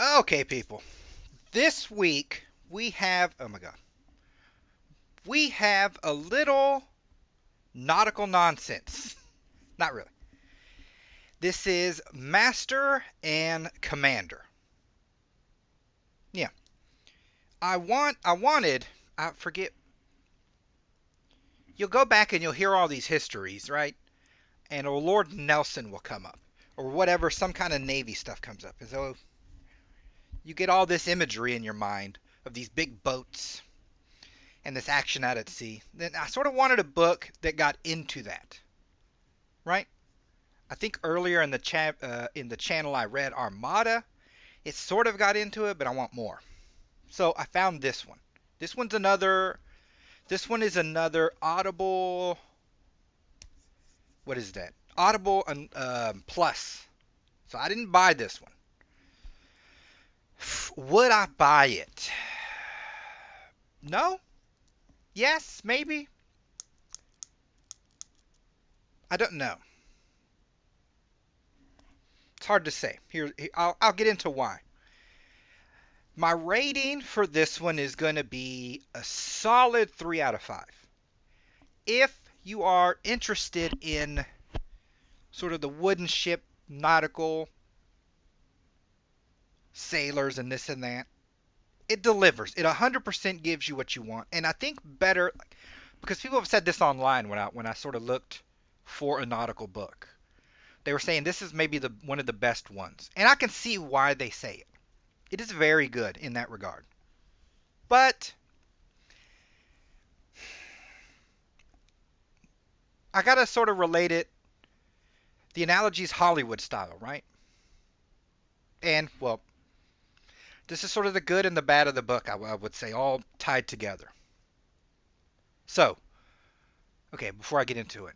Okay, people. This week we have, oh my God, we have a little nautical nonsense. Not really. This is Master and Commander. Yeah. I forget, you'll go back and you'll hear all these histories, right? And or Lord Nelson will come up. Or whatever, some kind of Navy stuff comes up. And so you get all this imagery in your mind of these big boats and this action out at sea. Then I sort of wanted a book that got into that, right? I think earlier in the channel I read Armada. It sort of got into it, but I want more. So I found this one. This one's another. This one is another Audible. What is that? Audible Plus. So I didn't buy this one. Would I buy it? No. Yes. Maybe. I don't know. It's hard to say. I'll get into why. My rating for this one is going to be a solid 3 out of 5. If you are interested in sort of the wooden ship nautical sailors and this and that, it delivers. It 100% gives you what you want. And I think better because people have said this online when I sort of looked for a nautical book. They were saying this is maybe the one of the best ones. And I can see why they say it. It is very good in that regard. But I got to sort of relate it. The analogy is Hollywood style, right? And, well, this is sort of the good and the bad of the book, I would say, all tied together. So, okay, before I get into it,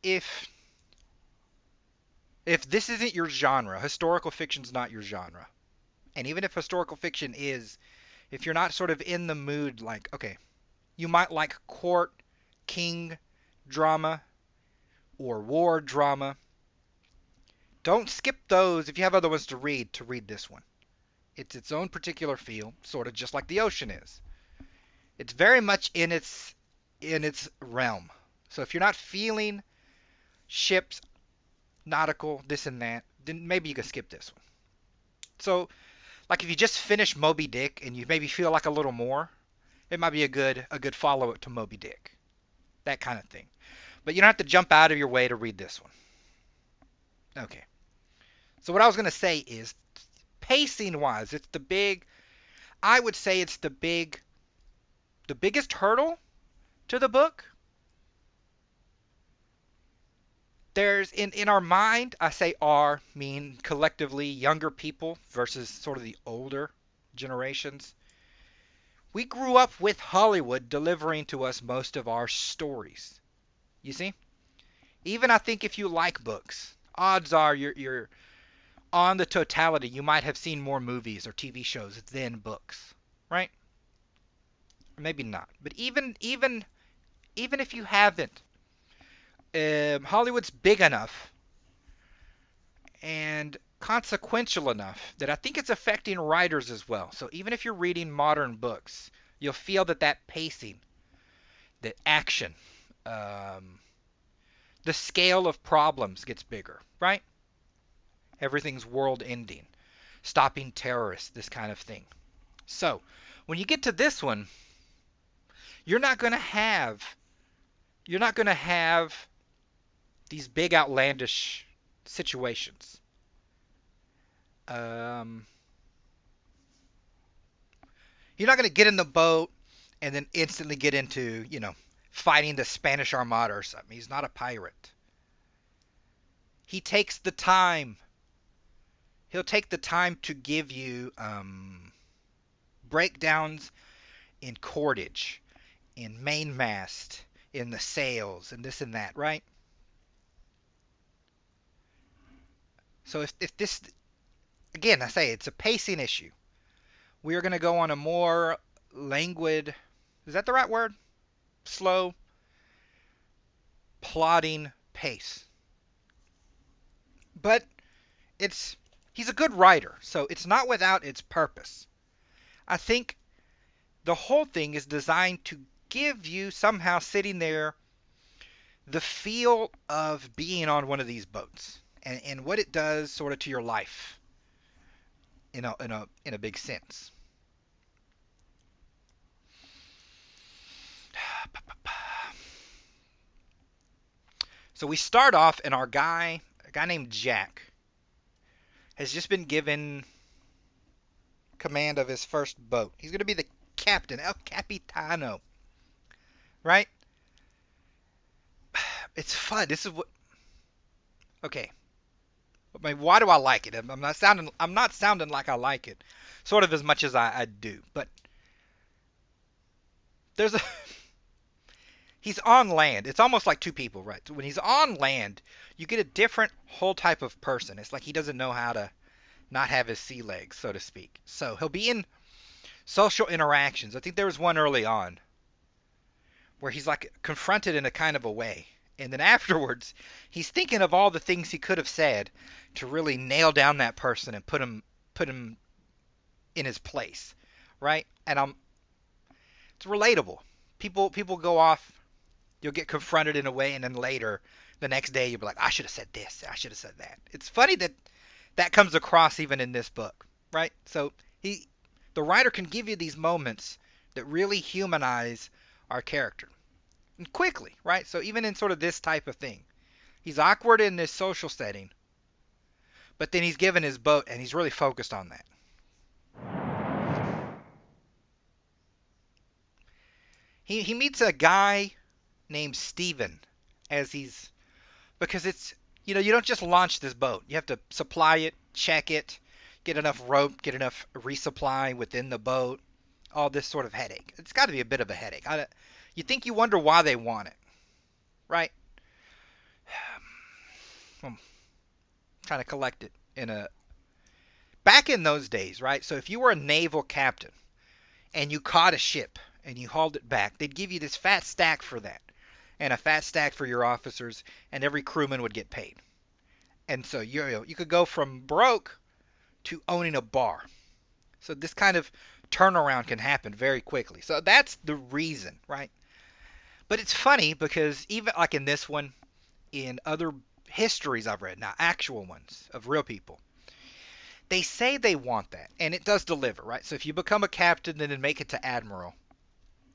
if this isn't your genre, historical fiction's not your genre. And even if historical fiction is, if you're not sort of in the mood, like, okay, you might like court, king drama, or war drama. Don't skip those if you have other ones to read this one. It's its own particular feel, sort of just like the ocean is. It's very much in its realm. So if you're not feeling ships, nautical, this and that, then maybe you can skip this one. So, like if you just finish Moby Dick and you maybe feel like a little more, it might be a good follow up to Moby Dick. That kind of thing. But you don't have to jump out of your way to read this one. Okay. So what I was going to say is pacing wise, it's the big I would say it's the biggest hurdle to the book. There's in our mind, I say our mean collectively younger people versus sort of the older generations. We grew up with Hollywood delivering to us most of our stories. You see? Even I think if you like books, odds are you're on the totality, you might have seen more movies or TV shows than books, right? Or maybe not. But even if you haven't, Hollywood's big enough and consequential enough that I think it's affecting writers as well. So even if you're reading modern books, you'll feel that pacing, the action, um, the scale of problems gets bigger, right? Everything's world ending, stopping terrorists, this kind of thing. So when you get to this one, you're not going to have you're not going to have these big outlandish situations. Um, you're not going to get in the boat and then instantly get into, fighting the Spanish Armada or something. He's not a pirate. He takes the time. He'll take the time to give you breakdowns in cordage, in mainmast, in the sails, and this and that, right? So if this, again, I say it's a pacing issue. We are going to go on a more languid, is that the right word? Slow, plodding pace. But it's He's a good writer, so it's not without its purpose. I think the whole thing is designed to give you somehow sitting there the feel of being on one of these boats and what it does sort of to your life in a big sense. So we start off and a guy named Jack, has just been given command of his first boat. He's going to be the captain, El Capitano, right? It's fun. This is what. Okay. I mean, why do I like it? I'm not sounding. I'm not sounding like I like it, sort of as much as I do. But there's a. He's on land. It's almost like two people, right? So when he's on land, you get a different whole type of person. It's like he doesn't know how to not have his sea legs, so to speak. So he'll be in social interactions. I think there was one early on where he's like confronted in a kind of a way. And then afterwards, he's thinking of all the things he could have said to really nail down that person and put him in his place, right? And it's relatable. People go off. You'll get confronted in a way, and then later, the next day, you'll be like, I should have said this. I should have said that. It's funny that that comes across even in this book, right? So the writer can give you these moments that really humanize our character and quickly, right? So even in sort of this type of thing, he's awkward in this social setting, but then he's given his boat and he's really focused on that. He meets a guy named Steven as he's because it's you don't just launch this boat. You have to supply it, check it, get enough rope, get enough resupply within the boat. All this sort of headache. It's got to be a bit of a headache. You think you wonder why they want it, right? I'm trying to collect it in a back in those days, right? So if you were a naval captain and you caught a ship and you hauled it back, they'd give you this fat stack for that, and a fat stack for your officers, and every crewman would get paid. And so you could go from broke to owning a bar. So this kind of turnaround can happen very quickly. So that's the reason, right? But it's funny because even like in this one, in other histories I've read, now actual ones of real people, they say they want that, and it does deliver, right? So if you become a captain and then make it to admiral,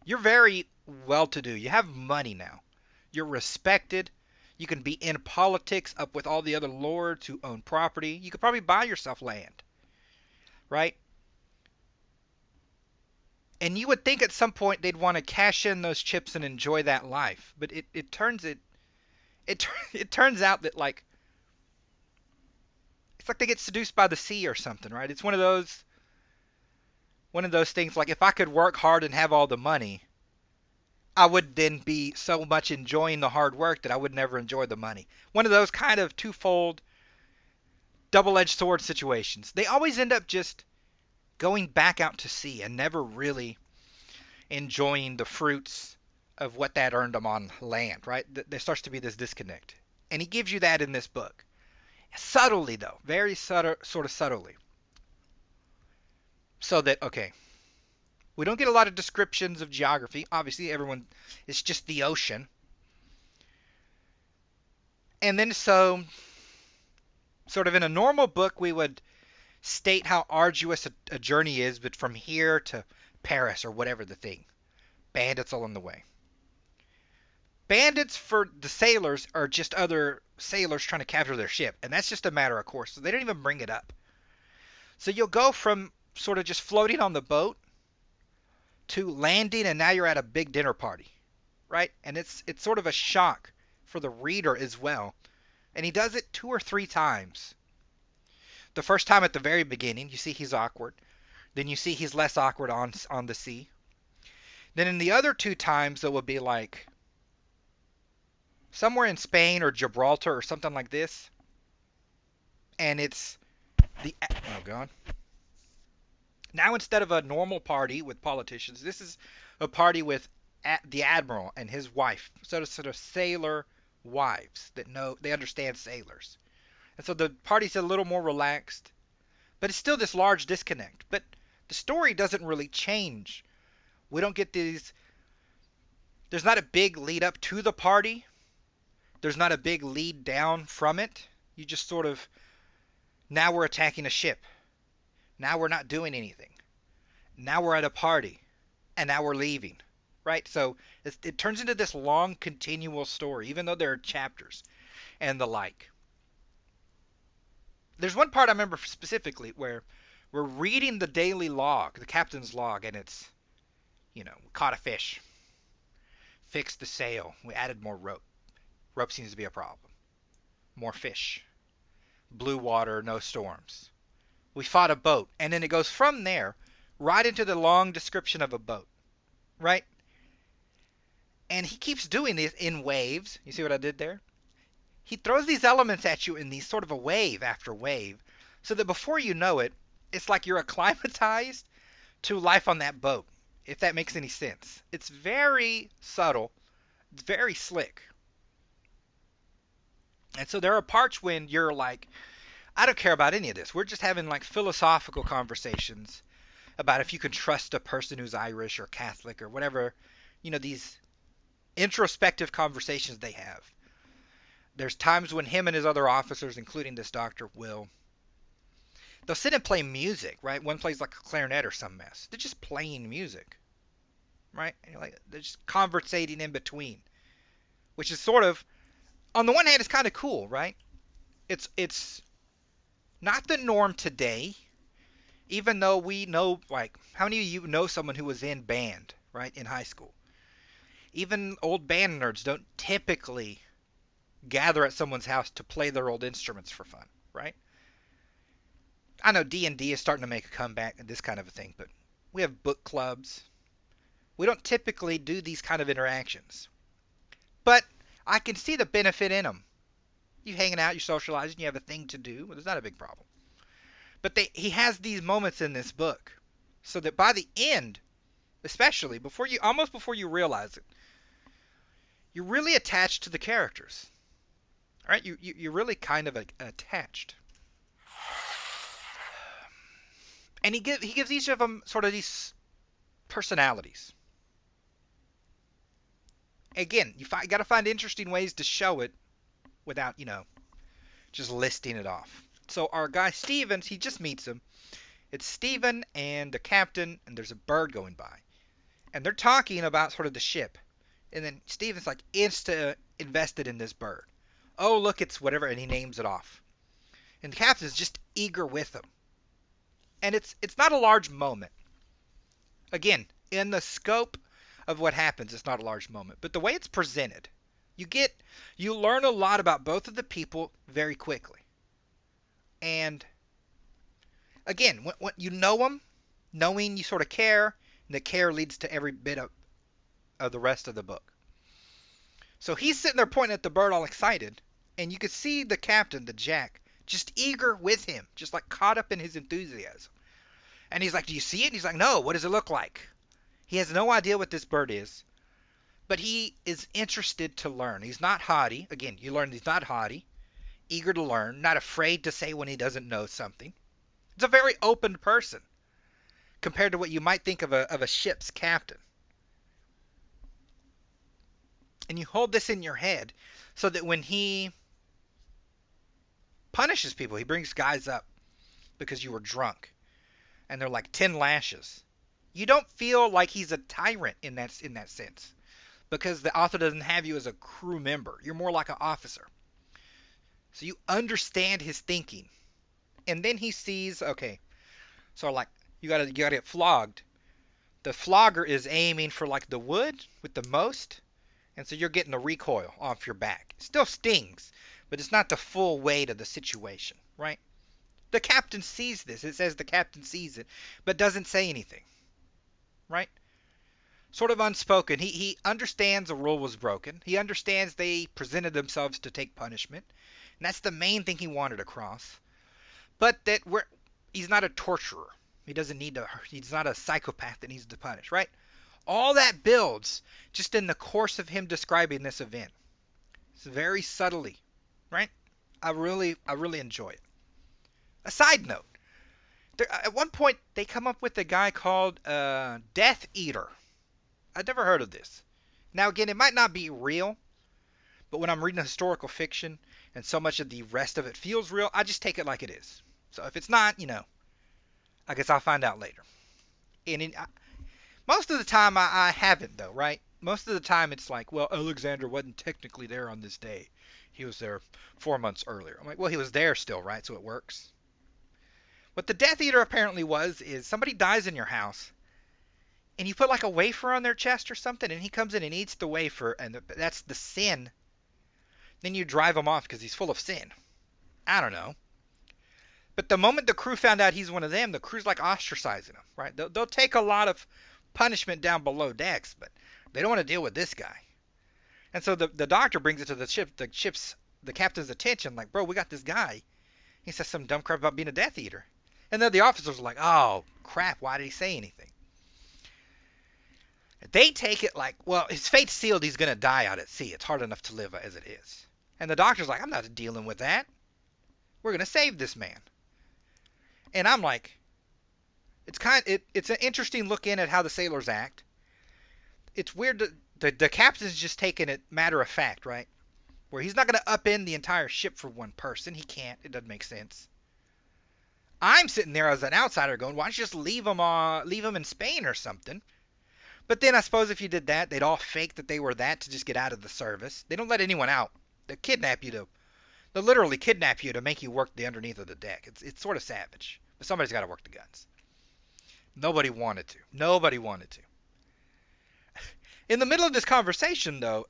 you're very well to do. You have money now. You're respected. You can be in politics up with all the other lords who own property. You could probably buy yourself land, right? And you would think at some point they'd want to cash in those chips and enjoy that life. But it turns out that like it's like they get seduced by the sea or something, right? It's one of those things like if I could work hard and have all the money, I would then be so much enjoying the hard work that I would never enjoy the money. One of those kind of twofold double-edged sword situations. They always end up just going back out to sea and never really enjoying the fruits of what that earned them on land, right? There starts to be this disconnect. And he gives you that in this book. Subtly, though. Very subtle, sort of subtly. So that, okay, we don't get a lot of descriptions of geography. Obviously, it's just the ocean. And then so, sort of in a normal book, we would state how arduous a journey is, but from here to Paris or whatever the thing. Bandits along the way. Bandits for the sailors are just other sailors trying to capture their ship, and that's just a matter of course, so they don't even bring it up. So you'll go from sort of just floating on the boat to landing, and now you're at a big dinner party, right? And it's sort of a shock for the reader as well. And he does it 2 or 3 times. The first time at the very beginning, you see he's awkward. Then you see he's less awkward on the sea. Then in the other 2 times, it will be like somewhere in Spain or Gibraltar or something like this. And it's oh god. Now instead of a normal party with politicians, this is a party with the admiral and his wife, sort of sailor wives that know they understand sailors. And so the party's a little more relaxed. But it's still this large disconnect. But the story doesn't really change. We don't get these. There's not a big lead up to the party. There's not a big lead down from it. You just sort of, now we're attacking a ship. Now we're not doing anything. Now we're at a party. And now we're leaving. Right? So it turns into this long, continual story, even though there are chapters and the like. There's one part I remember specifically where we're reading the daily log, the captain's log, and it's, we caught a fish, fixed the sail, we added more rope. Rope seems to be a problem. More fish. Blue water, no storms. We fought a boat. And then it goes from there right into the long description of a boat. Right? And he keeps doing this in waves. You see what I did there? He throws these elements at you in these sort of a wave after wave, so that before you know it, it's like you're acclimatized to life on that boat, if that makes any sense. It's very subtle. It's very slick. And so there are parts when you're like, I don't care about any of this. We're just having like philosophical conversations about if you can trust a person who's Irish or Catholic or whatever, these introspective conversations they have. There's times when him and his other officers, including this doctor, they'll sit and play music, right? One plays like a clarinet or some mess. They're just playing music, right? And they're just conversating in between, which is sort of, on the one hand, it's kind of cool, right? It's not the norm today, even though we know, like, how many of you know someone who was in band, right, in high school? Even old band nerds don't typically gather at someone's house to play their old instruments for fun, right? I know D&D is starting to make a comeback and this kind of a thing, but we have book clubs. We don't typically do these kind of interactions. But I can see the benefit in them. You hanging out, you're socializing, you have a thing to do. Well, there's not a big problem. But he has these moments in this book, so that by the end, especially almost before you realize it, you're really attached to the characters. All right, you're really kind of attached. And he gives each of them sort of these personalities. Again, you got to find interesting ways to show it without, just listing it off. So our guy Stevens, he just meets him. It's Steven and the captain, and there's a bird going by. And they're talking about sort of the ship. And then Steven's like invested in this bird. Oh, look, it's whatever, and he names it off. And the captain's just eager with him. And it's not a large moment. Again, in the scope of what happens, it's not a large moment. But the way it's presented, you learn a lot about both of the people very quickly. And again, when you know them, knowing you sort of care, and the care leads to every bit of the rest of the book. So he's sitting there pointing at the bird all excited, and you could see the captain, the Jack, just eager with him, just like caught up in his enthusiasm. And he's like, do you see it? And he's like, no, what does it look like? He has no idea what this bird is, but he is interested to learn. He's not haughty. Again, you learn he's not haughty, eager to learn, not afraid to say when he doesn't know something. It's a very open person compared to what you might think of a ship's captain. And you hold this in your head so that when he punishes people, he brings guys up because you were drunk, and they're like 10 lashes. You don't feel like he's a tyrant in that sense, because the author doesn't have you as a crew member. You're more like an officer. So you understand his thinking. And then he sees, okay, so like you gotta get flogged. The flogger is aiming for like the wood with the most, and so you're getting the recoil off your back. It still stings, but it's not the full weight of the situation, right? The captain sees this. It says the captain sees it, but doesn't say anything, right? Sort of unspoken. He understands a rule was broken. He understands they presented themselves to take punishment, and that's the main thing he wanted across. But that he's not a torturer. He doesn't need to. He's not a psychopath that needs to punish, right? All that builds just in the course of him describing this event. It's very subtly, right? I really enjoy it. A side note, At one point, they come up with a guy called Death Eater. I'd never heard of this. Now, again, it might not be real, but when I'm reading historical fiction and so much of the rest of it feels real, I just take it like it is. So if it's not, I guess I'll find out later. And most of the time, I haven't, though, right? Most of the time, it's like, well, Alexander wasn't technically there on this day. He was there 4 months earlier. I'm like, well, he was there still, right? So it works. What the Death Eater apparently was is somebody dies in your house, and you put like a wafer on their chest or something, and he comes in and eats the wafer, and that's the sin. Then you drive him off because he's full of sin. I don't know. But the moment the crew found out he's one of them, the crew's like ostracizing him, right? They'll take a lot of punishment down below decks, but they don't want to deal with this guy. And so the doctor brings it to the captain's attention, like, bro, we got this guy. He says some dumb crap about being a Death Eater. And then the officers are like, oh, crap, why did he say anything? They take it like, well, his fate's sealed, he's going to die out at sea. It's hard enough to live as it is. And the doctor's like, I'm not dealing with that. We're going to save this man. And I'm like, it's an interesting look in at how the sailors act. It's weird that the captain's just taking it matter of fact, right? Where he's not going to upend the entire ship for one person. He can't. It doesn't make sense. I'm sitting there as an outsider going, why don't you just leave him in Spain or something? But then I suppose if you did that, they'd all fake that they were that to just get out of the service. They don't let anyone out. They'll literally kidnap you to make you work the underneath of the deck. It's sort of savage. But somebody's got to work the guns. Nobody wanted to. In the middle of this conversation, though,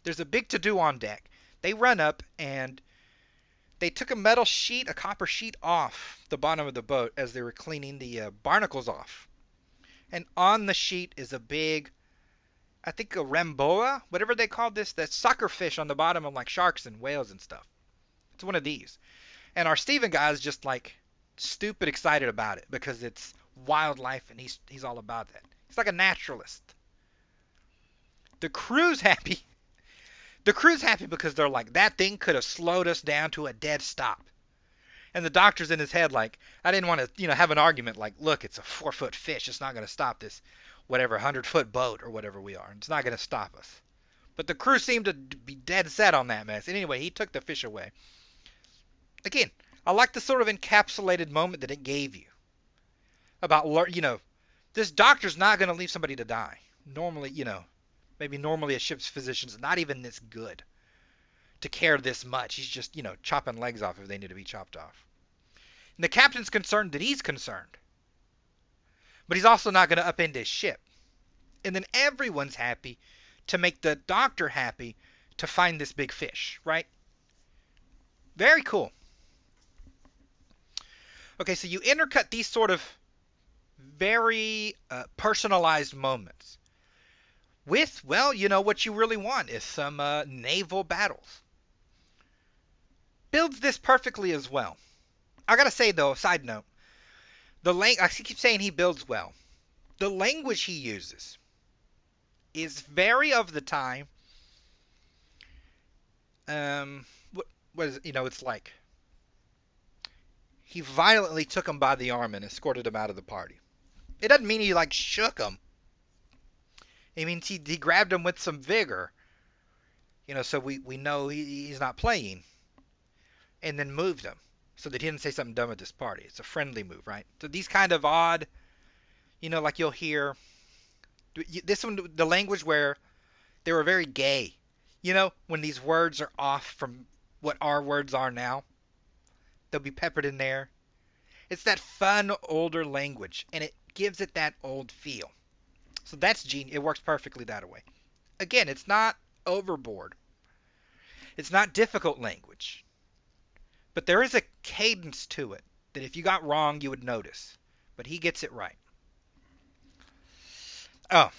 there's a big to-do on deck. They run up and they took a copper sheet off the bottom of the boat as they were cleaning the barnacles off. And on the sheet is a big, I think a ramboa, whatever they call this, that sucker fish on the bottom of like sharks and whales and stuff. It's one of these. And our Steven guy is just like stupid excited about it because it's wildlife and he's all about that. He's like a naturalist. The crew's happy. The crew's happy because they're like, that thing could have slowed us down to a dead stop. And the doctor's in his head like, I didn't want to, have an argument like, look, it's a 4-foot fish. It's not going to stop this, whatever, 100-foot boat or whatever we are. It's not going to stop us. But the crew seemed to be dead set on that mess. And anyway, he took the fish away. Again, I like the sort of encapsulated moment that it gave you. About, this doctor's not going to leave somebody to die. Normally, maybe a ship's physician's not even this good to care this much. He's just, chopping legs off if they need to be chopped off. And the captain's concerned that he's concerned. But he's also not going to upend his ship. And then everyone's happy to make the doctor happy to find this big fish, right? Very cool. Okay, so you intercut these sort of very personalized moments with, well, what you really want is some naval battles. Builds this perfectly as well. I gotta say though, side note, I keep saying he builds well. The language he uses is very of the time. It's like he violently took him by the arm and escorted him out of the party. It doesn't mean he like shook him. It means he grabbed him with some vigor. So we know he's not playing. And then moved him so that he didn't say something dumb at this party. It's a friendly move, right? So these kind of odd, like you'll hear this one, the language where they were very gay. When these words are off from what our words are now, they'll be peppered in there. It's that fun older language, and it gives it that old feel. So that's genius. It works perfectly that way. Again, it's not overboard. It's not difficult language. But there is a cadence to it that if you got wrong, you would notice. But he gets it right. Oh.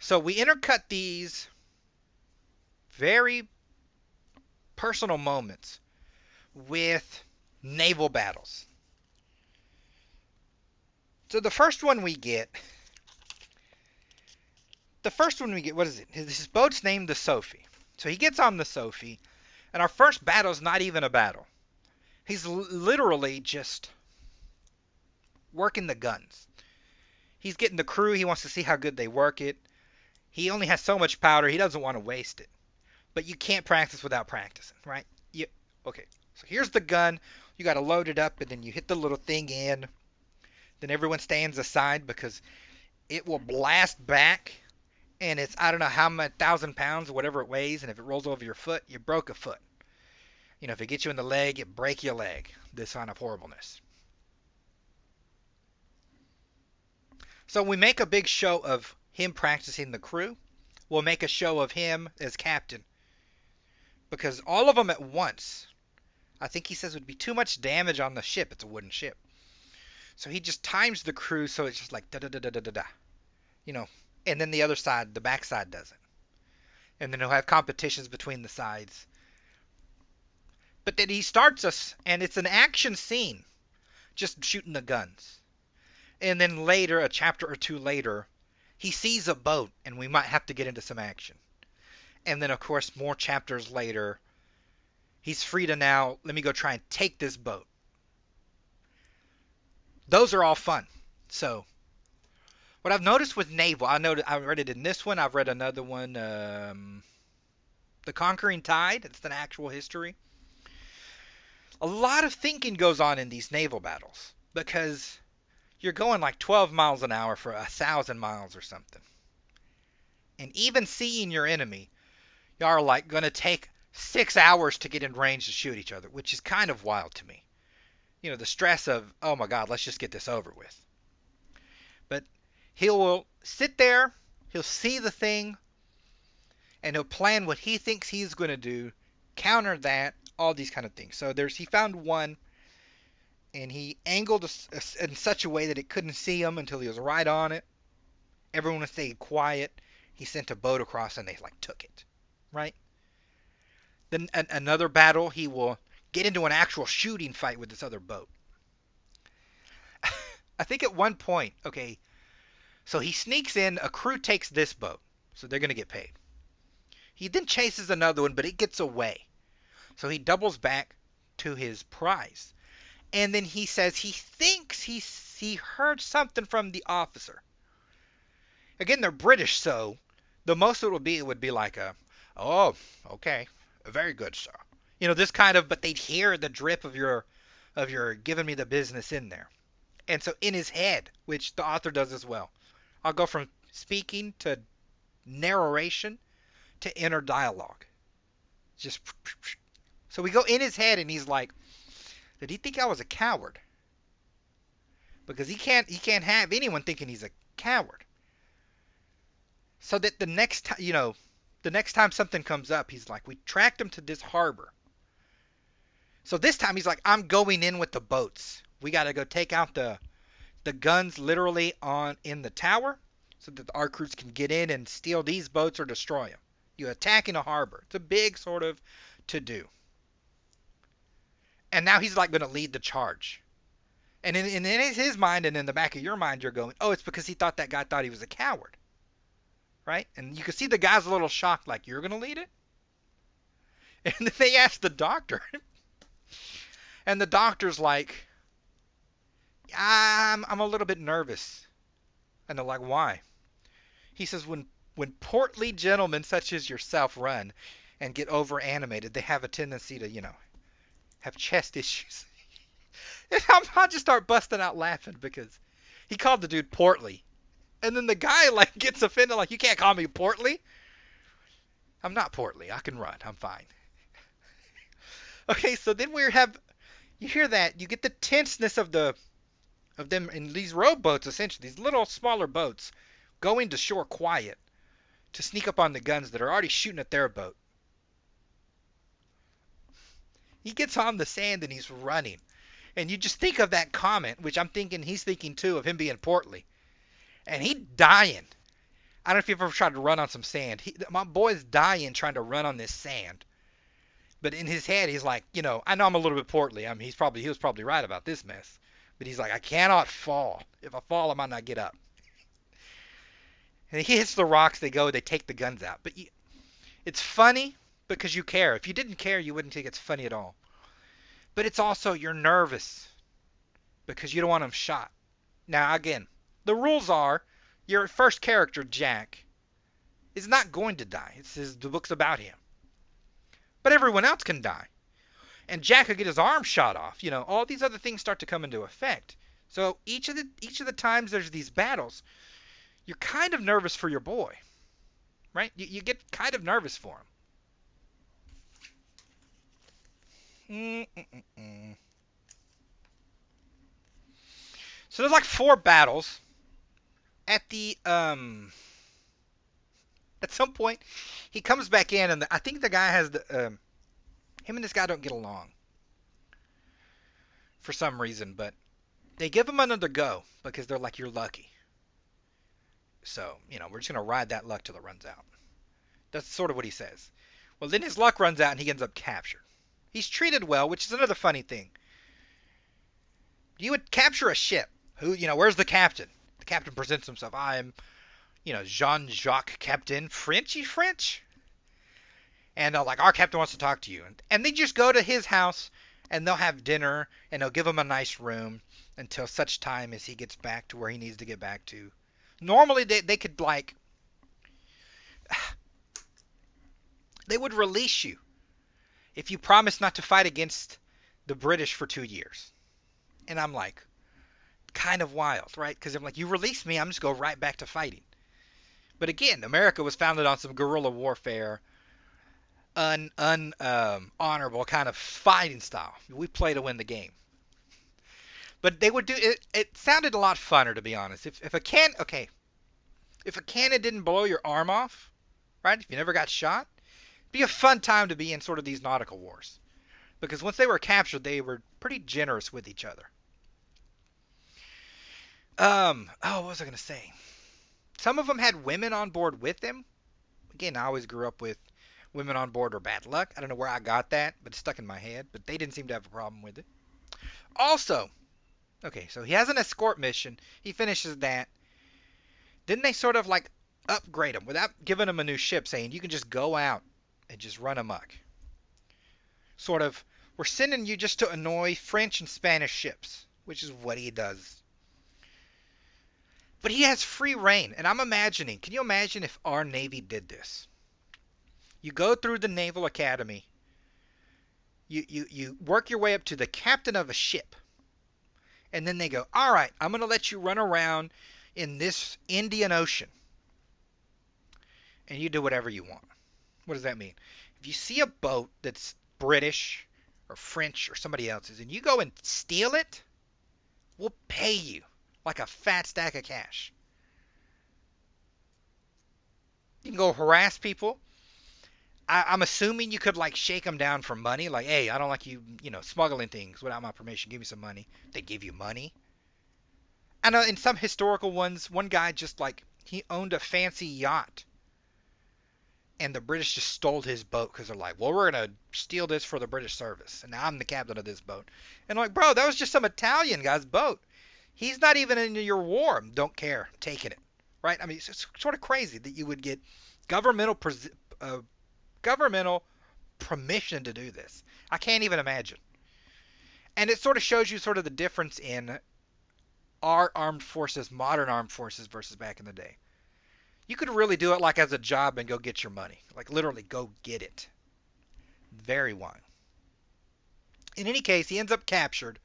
So we intercut these very personal moments with naval battles. So the first one we get, what is it? His boat's named the Sophie. So he gets on the Sophie, and our first battle's not even a battle. He's literally just working the guns. He's getting the crew. He wants to see how good they work it. He only has so much powder. He doesn't want to waste it. But you can't practice without practicing, right? You, okay, so here's the gun. You got to load it up, and then you hit the little thing in. Then everyone stands aside because it will blast back, and it's I don't know how much 1,000 pounds or whatever it weighs, and if it rolls over your foot, you broke a foot. You know, if it gets you in the leg, it break your leg. This kind of horribleness. So we make a big show of him practicing the crew. We'll make a show of him as captain because all of them at once, I think he says would be too much damage on the ship. It's a wooden ship. So he just times the crew so it's just like da da da da da da da. You know, and then the other side, the back side doesn't. And then he'll have competitions between the sides. But then he starts us, and it's an action scene, just shooting the guns. And then later, a chapter or two later, he sees a boat, and we might have to get into some action. And then, of course, more chapters later, he's free to now, let me go try and take this boat. Those are all fun. So, what I've noticed with naval, I read it in this one. I've read another one, The Conquering Tide. It's an actual history. A lot of thinking goes on in these naval battles because you're going like 12 miles an hour for 1,000 miles or something. And even seeing your enemy, y'all are like going to take 6 hours to get in range to shoot each other, which is kind of wild to me. You know, the stress of, oh my God, let's just get this over with. But he will sit there, he'll see the thing, and he'll plan what he thinks he's going to do, counter that, all these kind of things. So he found one, and he angled in such a way that it couldn't see him until he was right on it. Everyone stayed quiet. He sent a boat across, and they like took it, right? Then another battle, he will get into an actual shooting fight with this other boat. I think at one point, okay, so he sneaks in, a crew takes this boat, so they're going to get paid. He then chases another one, but it gets away. So he doubles back to his prize. And then he says he thinks he heard something from the officer. Again, they're British, so the most it would be like oh, okay, very good, sir. You know, this kind of, but they'd hear the drip of your giving me the business in there. And so in his head, which the author does as well, I'll go from speaking to narration to inner dialogue. Just so we go in his head, and he's like, did he think I was a coward? Because he can't have anyone thinking he's a coward. So that the next time, the next time something comes up, he's like, we tracked him to this harbor. So this time he's like, I'm going in with the boats. We got to go take out the guns literally in the tower so that our crews can get in and steal these boats or destroy them. You're attacking a harbor. It's a big sort of to do. And now he's like going to lead the charge. And in his mind and in the back of your mind, you're going, oh, it's because he thought that guy thought he was a coward. Right? And you can see the guy's a little shocked, like, you're going to lead it? And then they ask the doctor. And the doctor's like, I'm a little bit nervous. And they're like, why? He says, when portly gentlemen such as yourself run and get over animated, they have a tendency to, have chest issues. And I'll just start busting out laughing because he called the dude portly. And then the guy like gets offended, like, you can't call me portly. I'm not portly. I can run. I'm fine. Okay, so then you hear that, you get the tenseness of them in these rowboats, essentially, these little smaller boats going to shore quiet to sneak up on the guns that are already shooting at their boat. He gets on the sand and he's running. And you just think of that comment, which I'm thinking he's thinking too, of him being portly. And he's dying. I don't know if you've ever tried to run on some sand. My boy's dying trying to run on this sand. But in his head, he's like, I know I'm a little bit portly. I mean, he was probably right about this mess. But he's like, I cannot fall. If I fall, I might not get up. And he hits the rocks, they take the guns out. But it's funny because you care. If you didn't care, you wouldn't think it's funny at all. But it's also, you're nervous because you don't want him shot. Now, again, the rules are your first character, Jack, is not going to die. The book's about him. But everyone else can die. And Jack could get his arm shot off. All these other things start to come into effect. So each of the times there's these battles, you're kind of nervous for your boy, right? You get kind of nervous for him. Mm-mm-mm. So there's like four battles. At some point, he comes back in, and I think the guy has him and this guy don't get along for some reason, but they give him another go because they're like, you're lucky. So, we're just going to ride that luck till it runs out. That's sort of what he says. Well, then his luck runs out and he ends up captured. He's treated well, which is another funny thing. You would capture a ship. Where's the captain? The captain presents himself. I'm, Jean-Jacques Captain Frenchy French. And like, our captain wants to talk to you. And they just go to his house and they'll have dinner and they'll give him a nice room until such time as he gets back to where he needs to get back to. Normally they could like, they would release you if you promise not to fight against the British for 2 years. And I'm like, kind of wild, right? Because I'm like, you release me, I'm just go right back to fighting. But again, America was founded on some guerrilla warfare, honorable kind of fighting style. We play to win the game. But they would do it. It sounded a lot funner, to be honest. If a cannon didn't blow your arm off, right? If you never got shot, it'd be a fun time to be in sort of these nautical wars. Because once they were captured, they were pretty generous with each other. What was I gonna say? Some of them had women on board with them. Again, I always grew up with women on board are bad luck. I don't know where I got that, but it's stuck in my head. But they didn't seem to have a problem with it. Also, okay, so he has an escort mission. He finishes that. Then they sort of like upgrade him without giving him a new ship, saying you can just go out and just run amok. Sort of, we're sending you just to annoy French and Spanish ships, which is what he does. But he has free reign, and I'm imagining, can you imagine if our Navy did this? You go through the Naval Academy, you work your way up to the captain of a ship, and then they go, all right, I'm going to let you run around in this Indian Ocean, and you do whatever you want. What does that mean? If you see a boat that's British or French or somebody else's, and you go and steal it, we'll pay you like a fat stack of cash. You can go harass people. I'm assuming you could like shake them down for money. Like, hey, I don't like you, smuggling things without my permission. Give me some money. They give you money. I know in some historical ones, one guy just like, he owned a fancy yacht. And the British just stole his boat because they're like, well, we're going to steal this for the British service. And now I'm the captain of this boat. And I'm like, bro, that was just some Italian guy's boat. He's not even in your war. Don't care. I'm taking it. Right? I mean, it's sort of crazy that you would get governmental permission to do this. I can't even imagine. And it sort of shows you sort of the difference in our armed forces, modern armed forces versus back in the day. You could really do it like as a job and go get your money. Like literally go get it. Very wild. In any case, he ends up captured.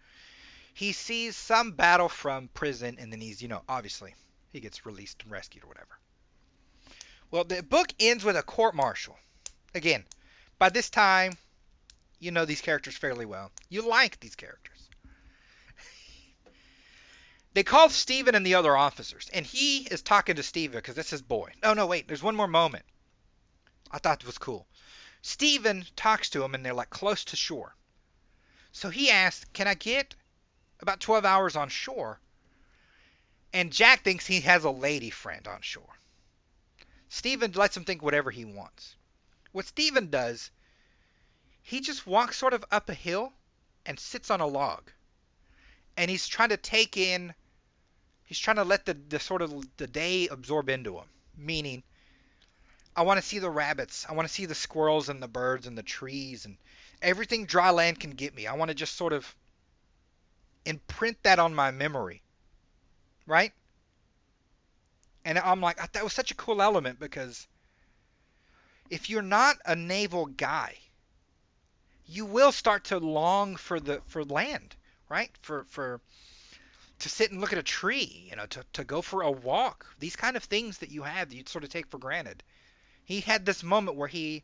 He sees some battle from prison, and then he's, obviously, he gets released and rescued or whatever. Well, the book ends with a court-martial. Again, by this time, you know these characters fairly well. You like these characters. They call Stephen and the other officers, and he is talking to Stephen because that's his boy. No, wait, there's one more moment. I thought it was cool. Stephen talks to him, and they're like close to shore. So he asks, can I get about 12 hours on shore? And Jack thinks he has a lady friend on shore. Stephen lets him think whatever he wants. What Stephen does, he just walks sort of up a hill and sits on a log. And he's trying to let the sort of the day absorb into him. Meaning, I want to see the rabbits. I want to see the squirrels and the birds and the trees and everything dry land can get me. I want to just sort of imprint that on my memory. right? And I'm like, that was such a cool element because if you're not a naval guy, you will start to long for land, right? For to sit and look at a tree, to go for a walk. These kind of things that you have that you'd sort of take for granted. He had this moment where he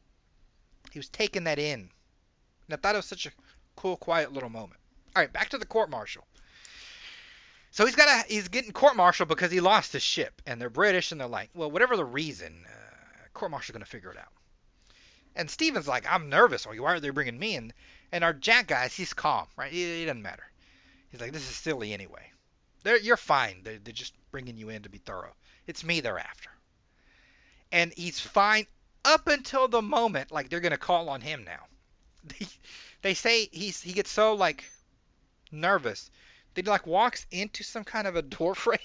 was taking that in. And I thought it was such a cool, quiet little moment. All right, back to the court martial. So he's getting court martial because he lost his ship, and they're British, and they're like, well, whatever the reason, court martial's gonna figure it out. And Steven's like, I'm nervous. Why are they bringing me in? And our Jack guy, he's calm, right? It doesn't matter. He's like, this is silly anyway. You're fine. They're just bringing you in to be thorough. It's me they're after. And he's fine up until the moment like they're gonna call on him now. They say he gets so like nervous that he like walks into some kind of a door frame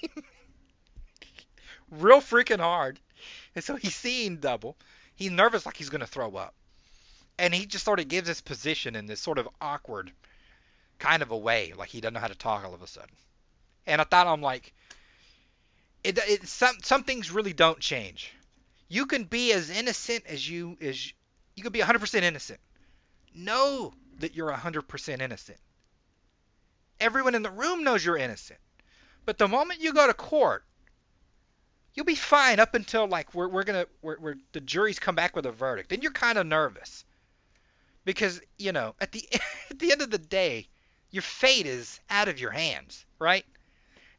real freaking hard. And so he's seeing double. He's nervous like he's gonna throw up. And he just sort of gives his position in this sort of awkward kind of a way, like he doesn't know how to talk all of a sudden. And I thought, I'm like, some things really don't change. You can be as innocent as you could be 100% innocent. Know that you're 100% innocent. Everyone in the room knows you're innocent. But the moment you go to court, you'll be fine up until like where the jury's come back with a verdict. Then you're kind of nervous because at the at the end of the day, your fate is out of your hands, right?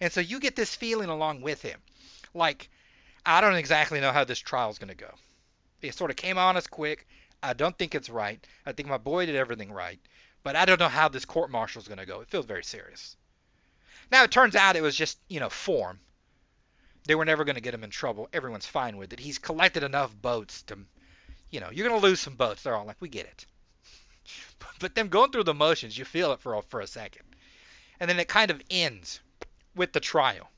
And so you get this feeling along with him, like I don't exactly know how this trial's going to go. It sort of came on us quick. I don't think it's right. I think my boy did everything right, but I don't know how this court martial's going to go. It feels very serious. Now it turns out it was just form. They were never going to get him in trouble. Everyone's fine with it. He's collected enough boats to, you're going to lose some boats. They're all like, we get it. But them going through the motions, you feel it for a second. And then it kind of ends with the trial.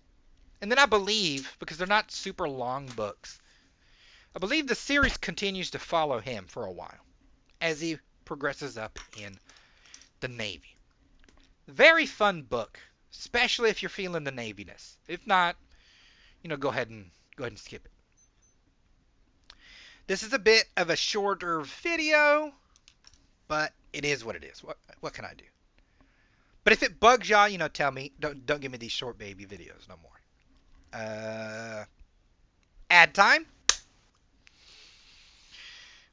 And then I believe, because they're not super long books, I believe the series continues to follow him for a while as he progresses up in the Navy. Very fun book, especially if you're feeling the Naviness. If not, go ahead and skip it. This is a bit of a shorter video, but it is what it is. What can I do? But if it bugs y'all, tell me. Don't give me these short baby videos no more. Ad time.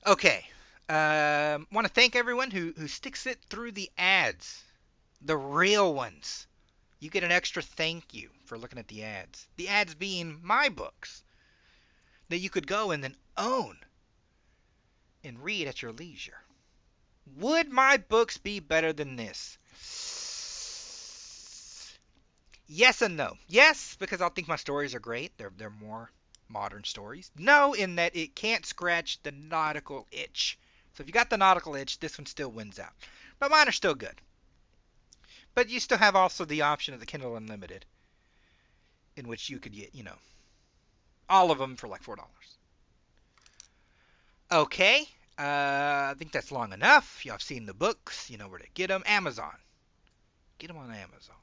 Okay. Want to thank everyone who sticks it through the ads. The real ones. You get an extra thank you for looking at the ads. The ads being my books that you could go and then own and read at your leisure. Would my books be better than this? Yes and no. Yes, because I think my stories are great. They're more modern stories. No, in that it can't scratch the nautical itch. So if you got the nautical itch, this one still wins out. But mine are still good. But you still have also the option of the Kindle Unlimited, in which you could get, all of them for like $4. Okay, I think that's long enough. Y'all have seen the books. You know where to get them. Amazon. Get them on Amazon.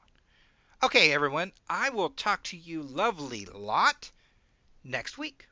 Okay, everyone. I will talk to you lovely lot next week.